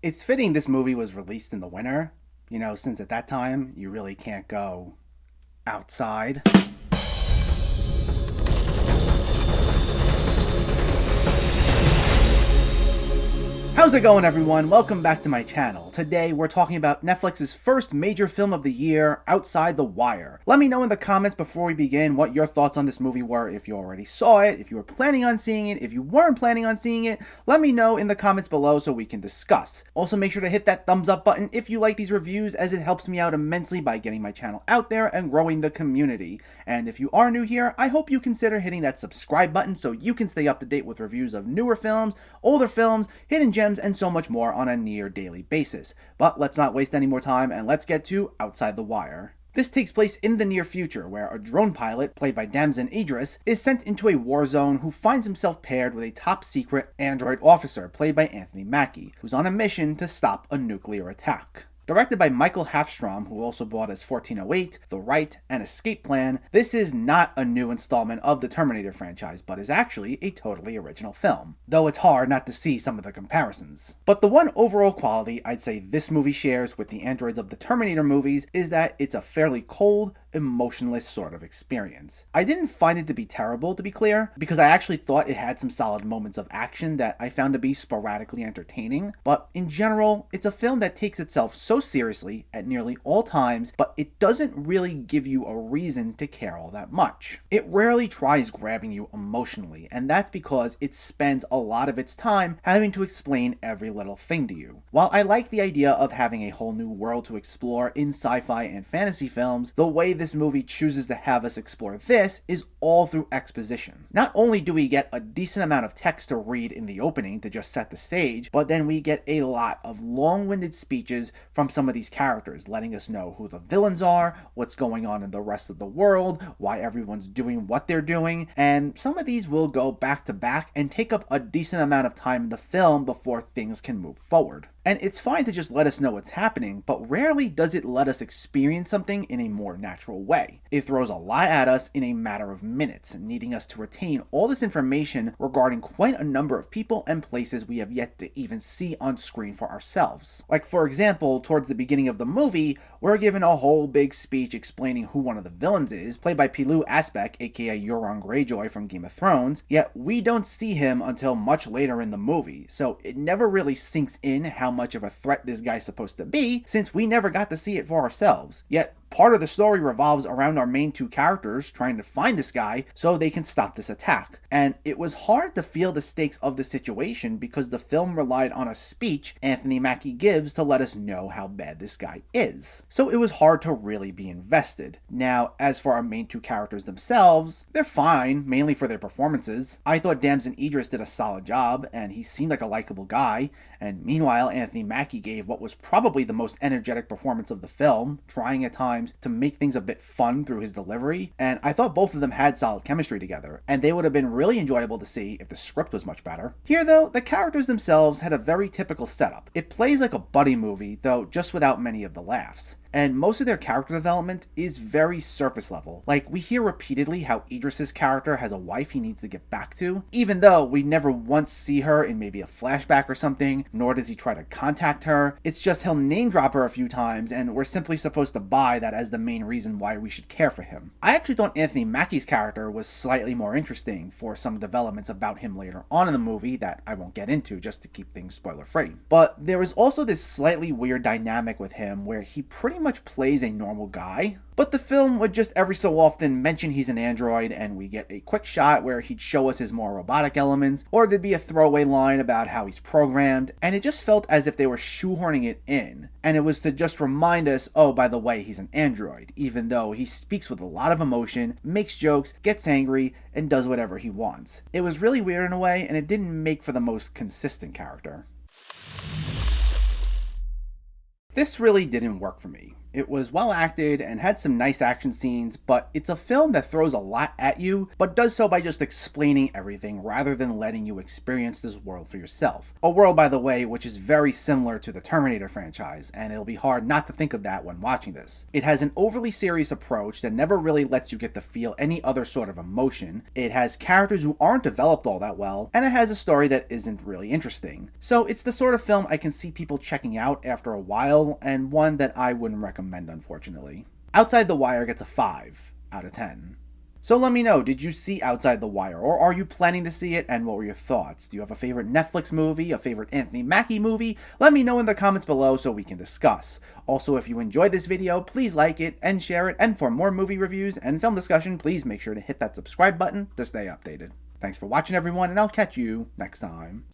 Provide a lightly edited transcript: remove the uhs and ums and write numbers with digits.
It's fitting this movie was released in the winter, since at that time you really can't go outside. How's it going, everyone? Welcome back to my channel. Today we're talking about Netflix's first major film of the year, Outside the Wire. Let me know in the comments before we begin what your thoughts on this movie were, if you already saw it, if you were planning on seeing it, if you weren't planning on seeing it. Let me know in the comments below so we can discuss. Also, make sure to hit that thumbs up button if you like these reviews, as it helps me out immensely by getting my channel out there and growing the community. And if you are new here, I hope you consider hitting that subscribe button so you can stay up to date with reviews of newer films, older films, hidden gems, and so much more on a near daily basis. But let's not waste any more time and let's get to Outside the Wire. This takes place in the near future, where a drone pilot, played by Damson Idris, is sent into a war zone who finds himself paired with a top-secret android officer, played by Anthony Mackie, who's on a mission to stop a nuclear attack. Directed by Michael Hafstrom, who also brought us 1408, The Right, and Escape Plan, this is not a new installment of the Terminator franchise, but is actually a totally original film. Though it's hard not to see some of the comparisons. But the one overall quality I'd say this movie shares with the androids of the Terminator movies is that it's a fairly cold, emotionless sort of experience. I didn't find it to be terrible, to be clear, because I actually thought it had some solid moments of action that I found to be sporadically entertaining, but in general, it's a film that takes itself so seriously at nearly all times, but it doesn't really give you a reason to care all that much. It rarely tries grabbing you emotionally, and that's because it spends a lot of its time having to explain every little thing to you. While I like the idea of having a whole new world to explore in sci-fi and fantasy films, the way this movie chooses to have us explore this is all through exposition. Not only do we get a decent amount of text to read in the opening to just set the stage, but then we get a lot of long-winded speeches from some of these characters, letting us know who the villains are, what's going on in the rest of the world, why everyone's doing what they're doing, and some of these will go back to back and take up a decent amount of time in the film before things can move forward. And it's fine to just let us know what's happening, but rarely does it let us experience something in a more natural way. It throws a lot at us in a matter of minutes, needing us to retain all this information regarding quite a number of people and places we have yet to even see on screen for ourselves. Like, for example, towards the beginning of the movie, we're given a whole big speech explaining who one of the villains is, played by Pilou Asbæk, aka Euron Greyjoy from Game of Thrones, yet we don't see him until much later in the movie, so it never really sinks in how much of a threat this guy's supposed to be, since we never got to see it for ourselves. Yet part of the story revolves around our main two characters trying to find this guy so they can stop this attack. And it was hard to feel the stakes of the situation because the film relied on a speech Anthony Mackie gives to let us know how bad this guy is. So it was hard to really be invested. Now, as for our main two characters themselves, they're fine, mainly for their performances. I thought Damson Idris did a solid job, and he seemed like a likable guy, and meanwhile Anthony Mackie gave what was probably the most energetic performance of the film, trying at times to make things a bit fun through his delivery, and I thought both of them had solid chemistry together, and they would have been really enjoyable to see if the script was much better. Here though, the characters themselves had a very typical setup. It plays like a buddy movie, though just without many of the laughs. And most of their character development is very surface level. Like, we hear repeatedly how Idris's character has a wife he needs to get back to, even though we never once see her in maybe a flashback or something, nor does he try to contact her. It's just he'll name drop her a few times, and we're simply supposed to buy that as the main reason why we should care for him. I actually thought Anthony Mackie's character was slightly more interesting for some developments about him later on in the movie that I won't get into just to keep things spoiler free. But there was also this slightly weird dynamic with him where he pretty much plays a normal guy, but the film would just every so often mention he's an android, and we get a quick shot where he'd show us his more robotic elements, or there'd be a throwaway line about how he's programmed, and it just felt as if they were shoehorning it in, and it was to just remind us, oh, by the way, he's an android, even though he speaks with a lot of emotion, makes jokes, gets angry, and does whatever he wants. It was really weird in a way, and it didn't make for the most consistent character. This really didn't work for me. It was well acted and had some nice action scenes, but it's a film that throws a lot at you, but does so by just explaining everything rather than letting you experience this world for yourself. A world, by the way, which is very similar to the Terminator franchise, and it'll be hard not to think of that when watching this. It has an overly serious approach that never really lets you get to feel any other sort of emotion. It has characters who aren't developed all that well, and it has a story that isn't really interesting. So it's the sort of film I can see people checking out after a while, and one that I wouldn't recommend, unfortunately. Outside the Wire gets a 5 out of 10. So let me know, did you see Outside the Wire, or are you planning to see it, and what were your thoughts? Do you have a favorite Netflix movie, a favorite Anthony Mackie movie? Let me know in the comments below so we can discuss. Also, if you enjoyed this video, please like it and share it, and for more movie reviews and film discussion, please make sure to hit that subscribe button to stay updated. Thanks for watching, everyone, and I'll catch you next time.